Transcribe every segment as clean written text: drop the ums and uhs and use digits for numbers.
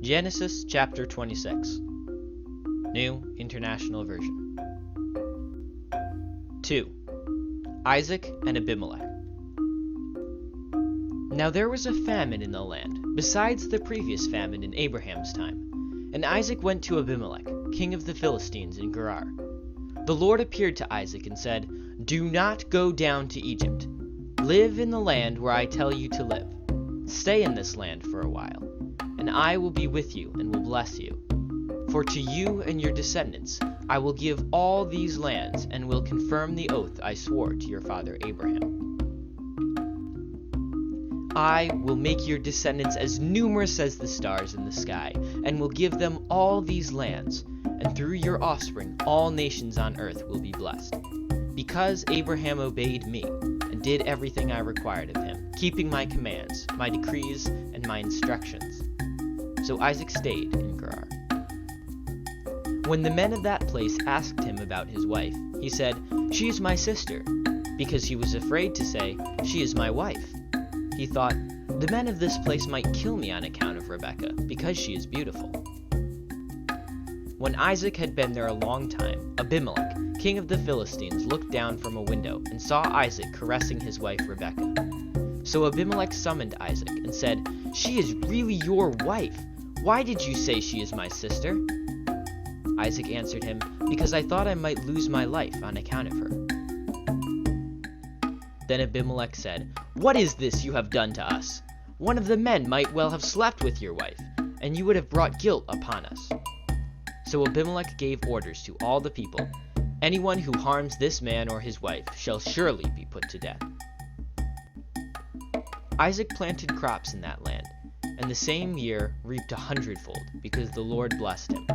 Genesis chapter 26, New International Version. 2. Isaac and Abimelech. Now there was a famine in the land, besides the previous famine in Abraham's time. And Isaac went to Abimelech, king of the Philistines in Gerar. The Lord appeared to Isaac and said, "Do not go down to Egypt. Live in the land where I tell you to live. Stay in this land for a while, and I will be with you and will bless you. For to you and your descendants I will give all these lands and will confirm the oath I swore to your father Abraham. I will make your descendants as numerous as the stars in the sky, and will give them all these lands, and through your offspring all nations on earth will be blessed. Because Abraham obeyed me, and did everything I required of him, keeping my commands, my decrees, and my instructions." So Isaac stayed in Gerar. When the men of that place asked him about his wife, he said, "She is my sister," because he was afraid to say, "She is my wife." He thought, "The men of this place might kill me on account of Rebekah, because she is beautiful." When Isaac had been there a long time, Abimelech, king of the Philistines, looked down from a window and saw Isaac caressing his wife Rebekah. So Abimelech summoned Isaac and said, "She is really your wife. Why did you say she is my sister?" Isaac answered him, "Because I thought I might lose my life on account of her." Then Abimelech said, "What is this you have done to us? One of the men might well have slept with your wife, and you would have brought guilt upon us." So Abimelech gave orders to all the people, "Anyone who harms this man or his wife shall surely be put to death." Isaac planted crops in that land, and the same year reaped 100-fold, because the Lord blessed him.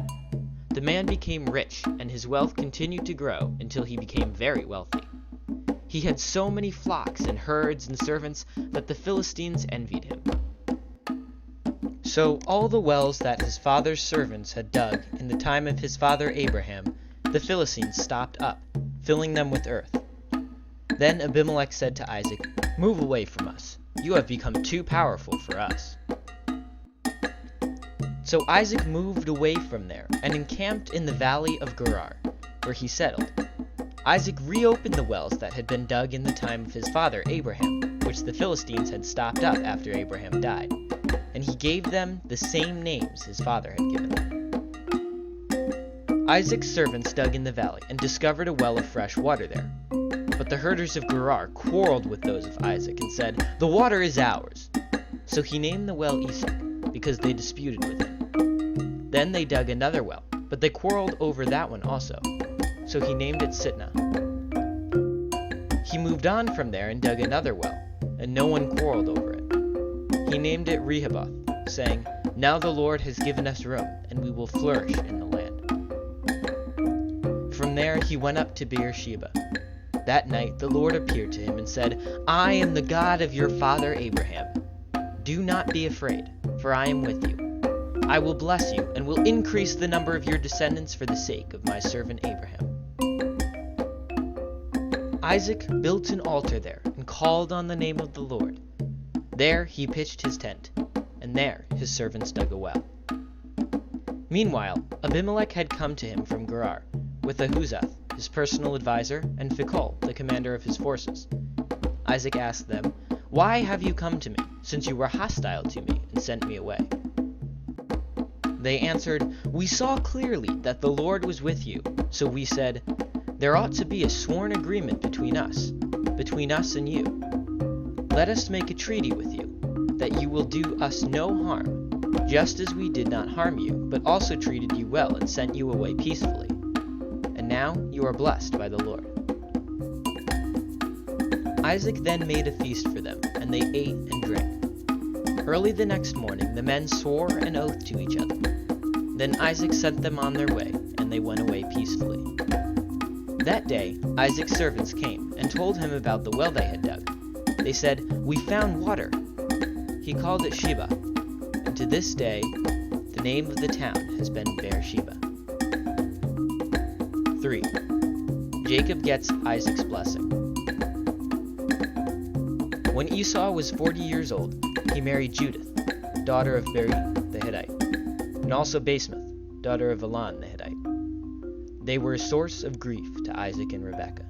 The man became rich, and his wealth continued to grow until he became very wealthy. He had so many flocks and herds and servants that the Philistines envied him. So all the wells that his father's servants had dug in the time of his father Abraham, the Philistines stopped up, filling them with earth. Then Abimelech said to Isaac, "Move away from us. You have become too powerful for us." So Isaac moved away from there and encamped in the valley of Gerar, where he settled. Isaac reopened the wells that had been dug in the time of his father Abraham, which the Philistines had stopped up after Abraham died, and he gave them the same names his father had given them. Isaac's servants dug in the valley and discovered a well of fresh water there. But the herders of Gerar quarreled with those of Isaac and said, "The water is ours." So he named the well Esek, because they disputed with him. Then they dug another well, but they quarreled over that one also. So he named it Sitnah. He moved on from there and dug another well, and no one quarreled over it. He named it Rehoboth, saying, "Now the Lord has given us room, and we will flourish in the land." From there he went up to Beersheba. That night the Lord appeared to him and said, "I am the God of your father Abraham. Do not be afraid, for I am with you. I will bless you and will increase the number of your descendants for the sake of my servant Abraham." Isaac built an altar there and called on the name of the Lord. There he pitched his tent, and there his servants dug a well. Meanwhile, Abimelech had come to him from Gerar, with Ahuzath, his personal advisor, and Phicol, the commander of his forces. Isaac asked them, "Why have you come to me, since you were hostile to me and sent me away?" They answered, "We saw clearly that the Lord was with you, so we said, 'There ought to be a sworn agreement between us and you. Let us make a treaty with you, that you will do us no harm, just as we did not harm you, but also treated you well and sent you away peacefully. And now you are blessed by the Lord.'" Isaac then made a feast for them, and they ate and drank. Early the next morning the men swore an oath to each other. Then Isaac sent them on their way, and they went away peacefully. That day Isaac's servants came and told him about the well they had dug. They said, "We found water." He called it Sheba, and to this day the name of the town has been Beersheba. 3. Jacob gets Isaac's blessing. When Esau was 40 years old, he married Judith, daughter of Beeri the Hittite. and also Basemath, daughter of Elon the Hittite. They were a source of grief to Isaac and Rebekah.